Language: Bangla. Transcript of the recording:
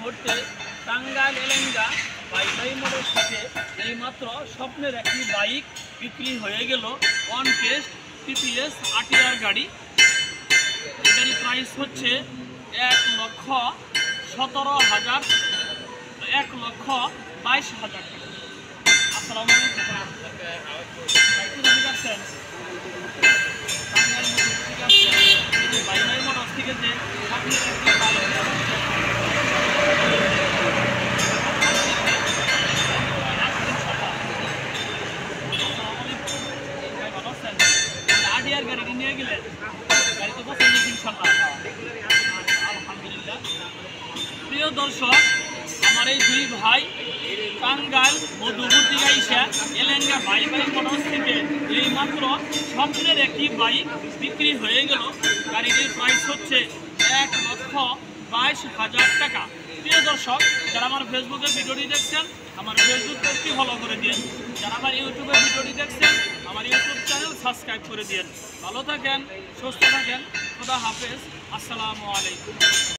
মুহূর্তে টাঙ্গাইল এলেঙ্গা ভাই মোটরস থেকে এইমাত্র স্বপ্নের একটি বাইক বিক্রি হয়ে গেল। অন টেস্ট টিপিএস আটিয়ার গাড়ি। এই গাড়ির প্রাইস হচ্ছে 1,17,000 1,22,000 টাকা। আসসালামু আলাইকুম। টাঙ্গাইল ভাই মোটরস থেকে যে স্বপ্নের একটি বাইক গাড়িটি নিয়ে গেলেন, গাড়ি তো পছন্দ ইনশাআল্লাহ, আলহামদুলিল্লাহ। প্রিয় দর্শক, আমার এই দুই ভাই টাঙ্গাইল মধুবতী গাইসা এলেঙ্গা ভাই মোটরস থেকে এইমাত্র স্বপ্নের একটি বাইক বিক্রি হয়ে গেল। গাড়িটির প্রাইস হচ্ছে 1,22,000 টাকা। প্রিয় দর্শক, যারা আমার ফেসবুকে ভিডিওটি দেখছেন আমার ফেসবুক পেজটি ফলো করে দিন। যারা আমার ইউটিউবে ভিডিওটি দেখছেন আমার ইউটিউব চ্যানেল সাবস্ক্রাইব করে দিন। ভালো থাকেন, সুস্থ থাকেন, খোদা হাফেজ, আসসালামু আলাইকুম।